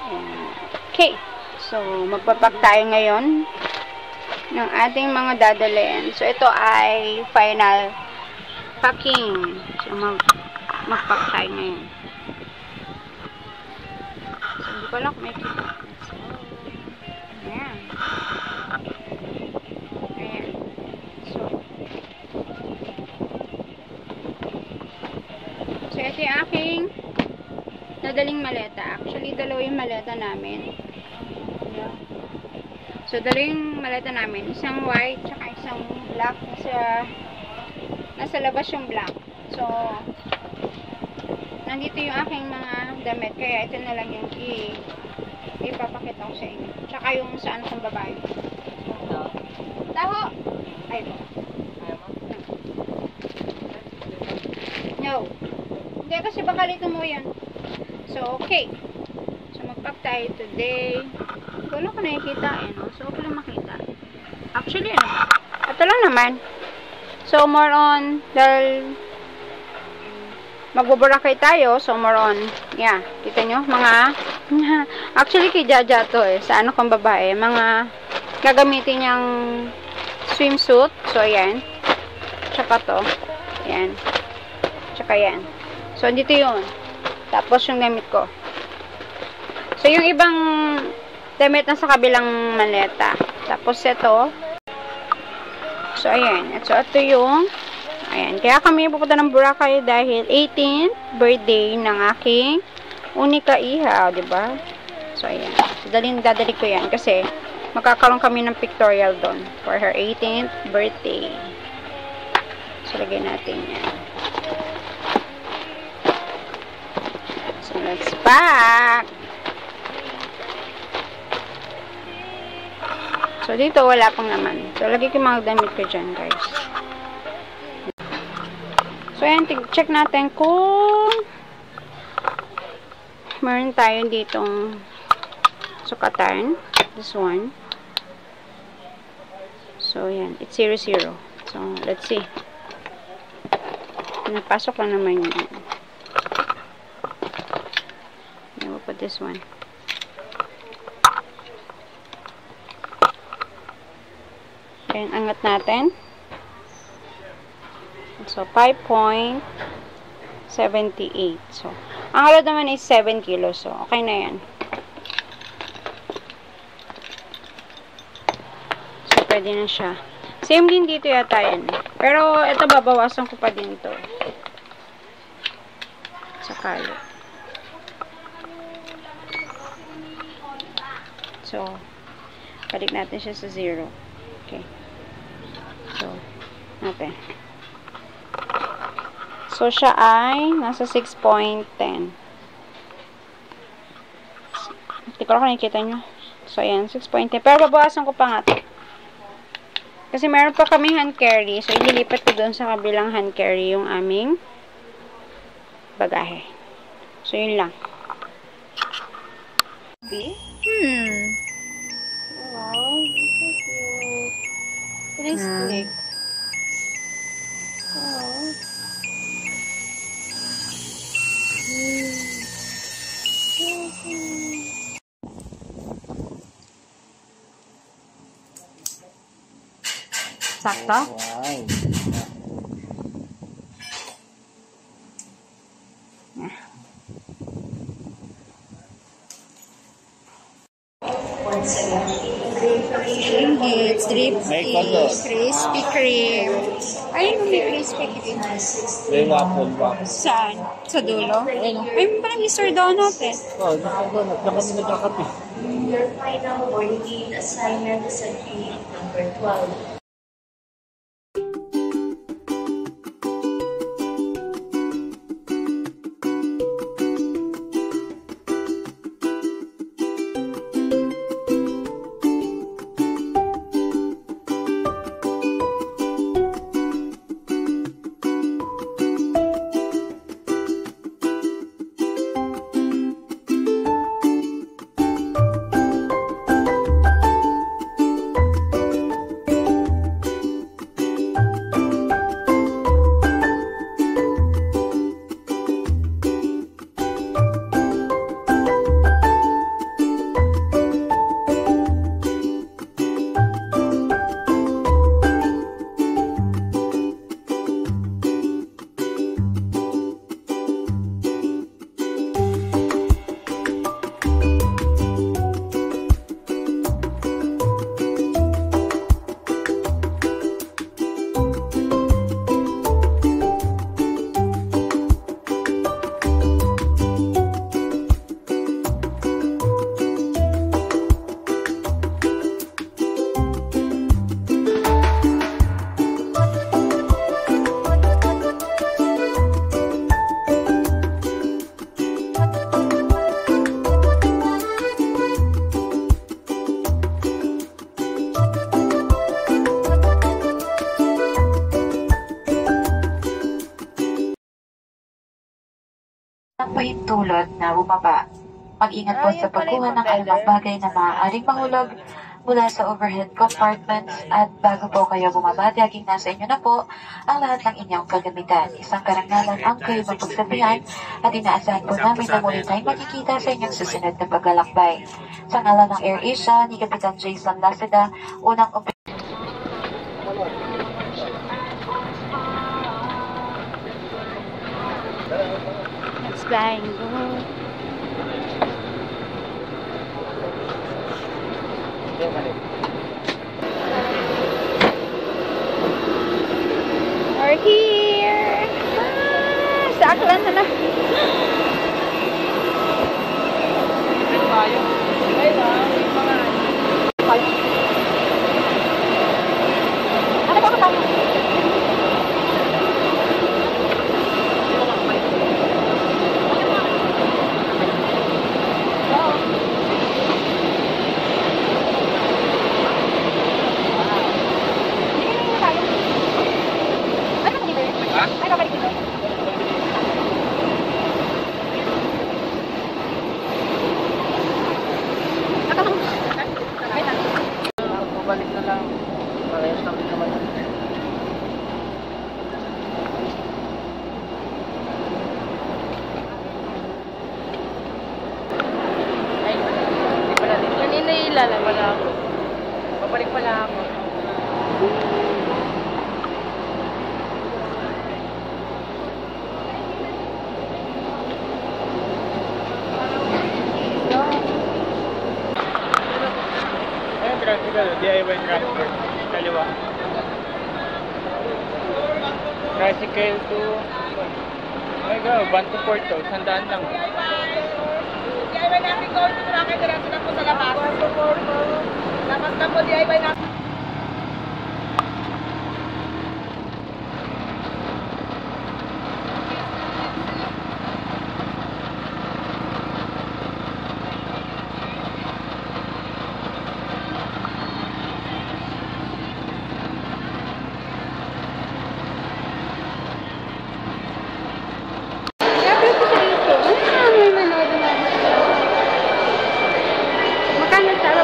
Ayan. Okay. So, magpapak tayo ngayon ng ating mga dadalhin. So, ito ay final packing. So, magpack tayo ngayon. So, hindi ko lang kung may kita. So, ayan. Ayan. So, ito yung aking nadaling maleta. Actually, dalawa yung maleta namin. So, dalawa yung maleta namin. Isang white, tsaka isang black. Nasa labas yung black. So, nandito yung aking mga damit. Kaya ito na lang yung ipapakita ko sa inyo. Tsaka yung sa ano kong babae. Taho! Ay po. No. Hindi kasi baka lito mo yan. So, okay. So, mag-pack tayo today. Wala ko nakikita eh, no? So, okay lang makita. Actually, ano ba? Ito lang naman. So, more on, dahil magbuburakay tayo, so more on, yeah, kita nyo, mga, actually, kay Jaja to eh, sa ano kong babae, mga gagamitin niyang swimsuit. So, ayan. Tsaka to. Ayan. Tsaka yan. So, dito yun. Tapos, yung gamit ko. So, yung ibang damit na sa kabilang maleta. Tapos, ito. So, ayan. So, ito yung ayan. Kaya kami pupunta ng Boracay dahil 18th birthday ng aking unika ihaw, diba? So, ayan. So, dadali ko yan kasi magkakaroon kami ng pictorial doon for her 18th birthday. So, lagay natin yan. So, let's pack! So, dito wala pang naman. So, lagay ko mga damit ko dyan, guys. So, ayan. Check natin kung meron tayo ditong sukatan. This one. So, ayan. It's 00. So, let's see. Napasok lang naman yun. I will put this one. Ayan, angat natin. So, 5.78. So, ang alad naman is 7 kilos. So, okay na yan. So, pwede na siya. Same din dito yata yan. Pero, ito babawasan ko pa din to. Sakali. So, balik natin siya sa 0. Okay. So, natin. So, siya ay nasa 6.10. Hindi ko lang nakikita nyo. So, ayan, 6.10. Pero, babawasan ko pa nga ito. Kasi, meron pa kami hand carry. So, ililipat ko doon sa kabilang hand carry yung aming bagahe. So, yun lang. Wow, so cute. Please click. Oh. Sakto? Wow. It's drip Krispy Kreme. Ayun, may Krispy Kreme. May waffle box. Saan? Sa dulo? Ay, parang Mr. Donut eh. Oh, Mr. Donut. Nakasi nagkakape. Your final boarding assignment is at gate number 12. dulot na bumaba. Mag-ingat po sa pagkuha ng anumang bagay na maaaring mahulog mula sa overhead compartments at bago po kayo bumaba, tiyaging nasa inyo na po ang lahat ng inyong kagamitan. Isang karangalan ang kayo mapagsabihan at inaasahan po namin na muli tayong makikita sa inyong susunod na paglalakbay. Sa ngalan ng AirAsia ni Kapitan Jason Laseda, unang Let's fly and go. We're here! Sa Aklan na lang. Balik na lang. Parehas lang din naman. Ay, hindi pala din. Kanina ilalabas ako. Babalik pala ako. Tricycle, DIY transport. Kaliwa. Tricycle to... Ay go, van to Porto. Sandaan lang. DIY natin ko. Sumakay diretso na po sa labas. Van to Porto. Labas na po DIY natin.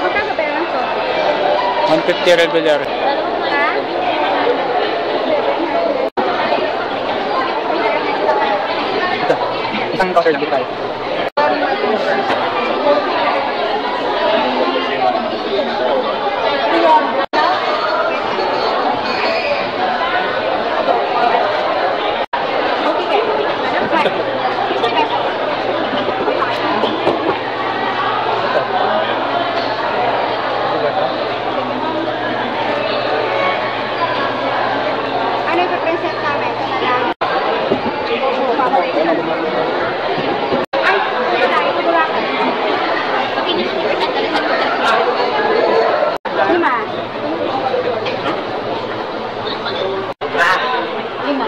Magkano pera lang to? 150 regular. Ha? Isang counter lang tayo. Ano yung present namin? Ito na lang. Ay, ito na. Ito ko lang. Lima. Lima.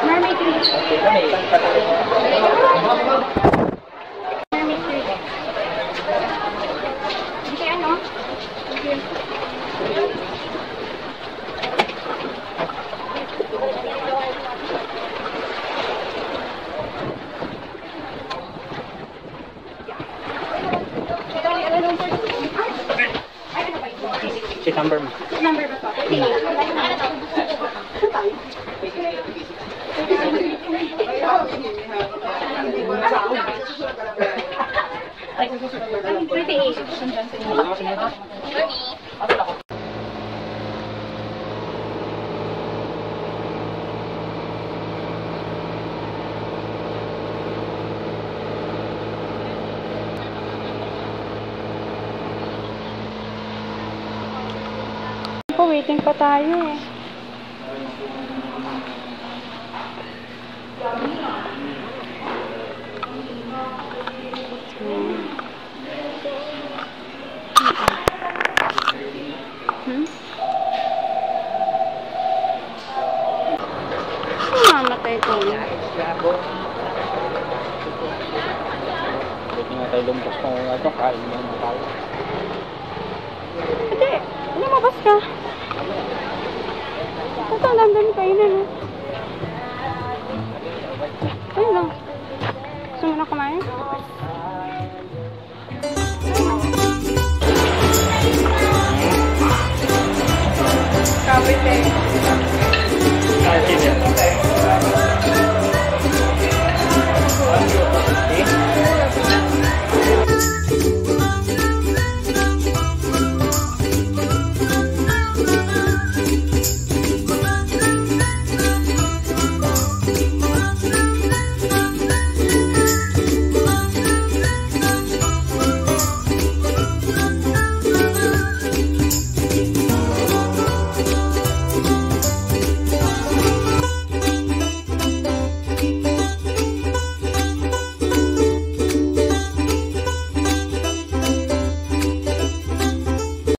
Mermaid tree. Mermaid tree. Hindi ano? Si number mo. Number ba to? Sige. Waiting pa tayo eh. Mamatay ko na. Hindi nga tayo lumpas kung ano, kain mo naman tayo. Hindi. labas ka. Ito, ang dami kayo na, no? Ayun lang.